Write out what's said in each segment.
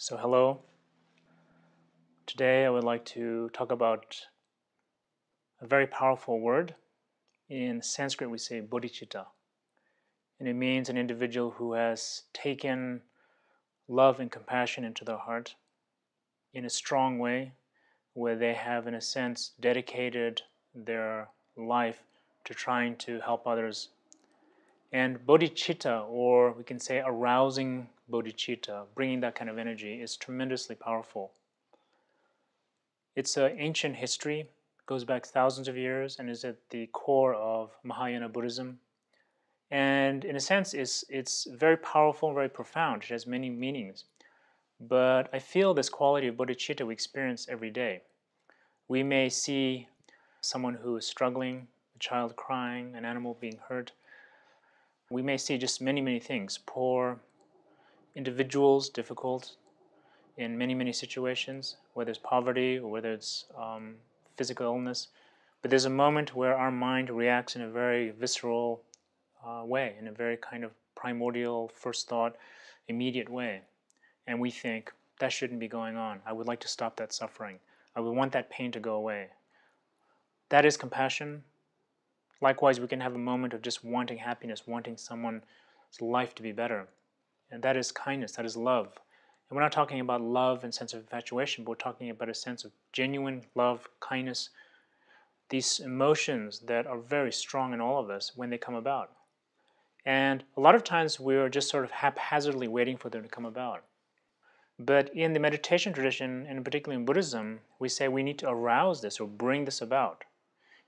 So, hello. Today I would like to talk about a very powerful word. In Sanskrit, we say bodhicitta, and it means an individual who has taken love and compassion into their heart in a strong way, where they have, in a sense, dedicated their life to trying to help others. And bodhicitta, or we can say arousing bodhicitta, bringing that kind of energy, is tremendously powerful. It's an ancient history, goes back thousands of years, and is at the core of Mahayana Buddhism. And in a sense, it's very powerful, very profound. It has many meanings. But I feel this quality of bodhicitta we experience every day. We may see someone who is struggling, a child crying, an animal being hurt. We may see just many, many things. Poor individuals, difficult in many, many situations, whether it's poverty or whether it's physical illness. But there's a moment where our mind reacts in a very visceral way, in a very kind of primordial, first thought, immediate way. And we think, that shouldn't be going on. I would like to stop that suffering. I would want that pain to go away. That is compassion. Likewise, we can have a moment of just wanting happiness, wanting someone's life to be better. And that is kindness, that is love. And we're not talking about love and sense of infatuation, but we're talking about a sense of genuine love, kindness, these emotions that are very strong in all of us when they come about. And a lot of times we're just sort of haphazardly waiting for them to come about. But in the meditation tradition, and particularly in Buddhism, we say we need to arouse this or bring this about.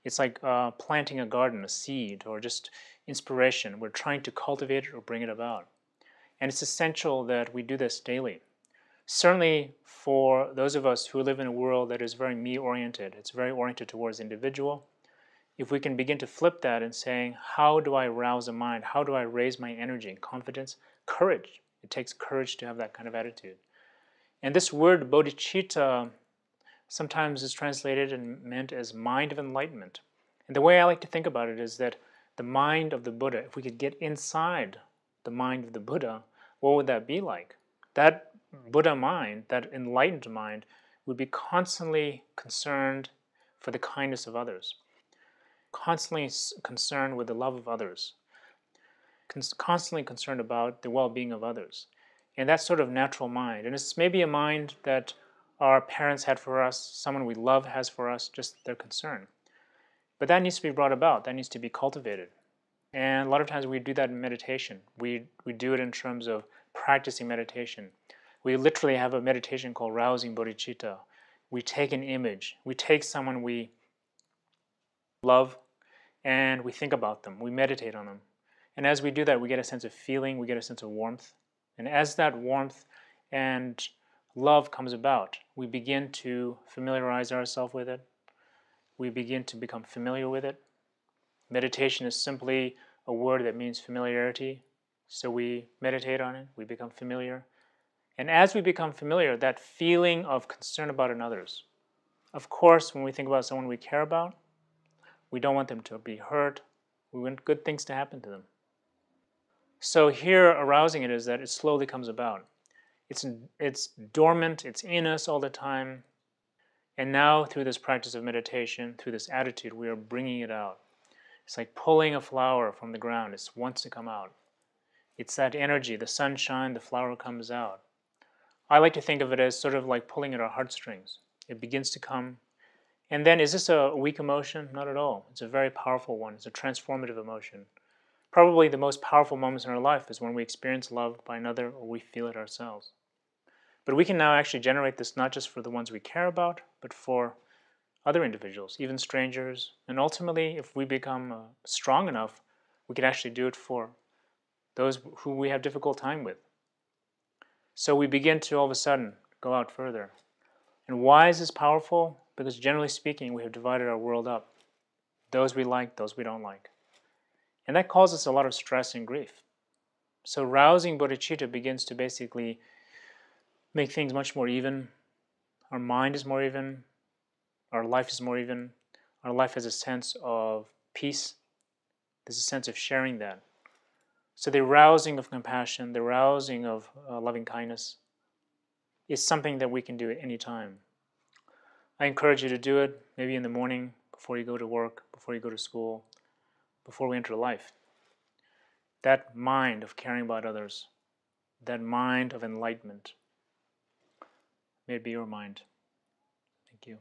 It's like planting a garden, a seed, or just inspiration. We're trying to cultivate it or bring it about. And it's essential that we do this daily. Certainly for those of us who live in a world that is very me-oriented, it's very oriented towards the individual. If we can begin to flip that and saying, how do I arouse a mind? How do I raise my energy and confidence? Courage. It takes courage to have that kind of attitude. And this word bodhicitta sometimes is translated and meant as mind of enlightenment. And the way I like to think about it is that the mind of the Buddha, if we could get inside the mind of the Buddha, what would that be like? That Buddha mind, that enlightened mind, would be constantly concerned for the kindness of others, constantly concerned with the love of others, constantly concerned about the well-being of others. And that sort of natural mind. And it's maybe a mind that our parents had for us, someone we love has for us, just their concern. But that needs to be brought about, that needs to be cultivated. And a lot of times we do that in meditation. We do it in terms of practicing meditation. We literally have a meditation called rousing bodhicitta. We take an image, we take someone we love, and we think about them, we meditate on them. And as we do that, we get a sense of feeling, we get a sense of warmth. And as that warmth and love comes about, we begin to familiarize ourselves with it. We begin to become familiar with it. Meditation is simply a word that means familiarity. So we meditate on it, we become familiar. And as we become familiar, that feeling of concern about others. Of course, when we think about someone we care about, we don't want them to be hurt. We want good things to happen to them. So here, arousing it is that it slowly comes about. It's dormant, it's in us all the time. And now, through this practice of meditation, through this attitude, we are bringing it out. It's like pulling a flower from the ground. It wants to come out. It's that energy, the sunshine, the flower comes out. I like to think of it as sort of like pulling at our heartstrings. It begins to come. And then, is this a weak emotion? Not at all. It's a very powerful one. It's a transformative emotion. Probably the most powerful moments in our life is when we experience love by another or we feel it ourselves. But we can now actually generate this not just for the ones we care about, but for other individuals, even strangers. And ultimately, if we become strong enough, we can actually do it for those who we have difficult time with. So we begin to all of a sudden go out further. And why is this powerful? Because generally speaking, we have divided our world up. Those we like, those we don't like. And that causes a lot of stress and grief. So rousing bodhicitta begins to basically make things much more even. Our mind is more even. Our life is more even. Our life has a sense of peace. There's a sense of sharing that. So the rousing of compassion, the rousing of loving kindness, is something that we can do at any time. I encourage you to do it maybe in the morning, before you go to work, before you go to school, before we enter life. That mind of caring about others, that mind of enlightenment, may it be your mind. Thank you.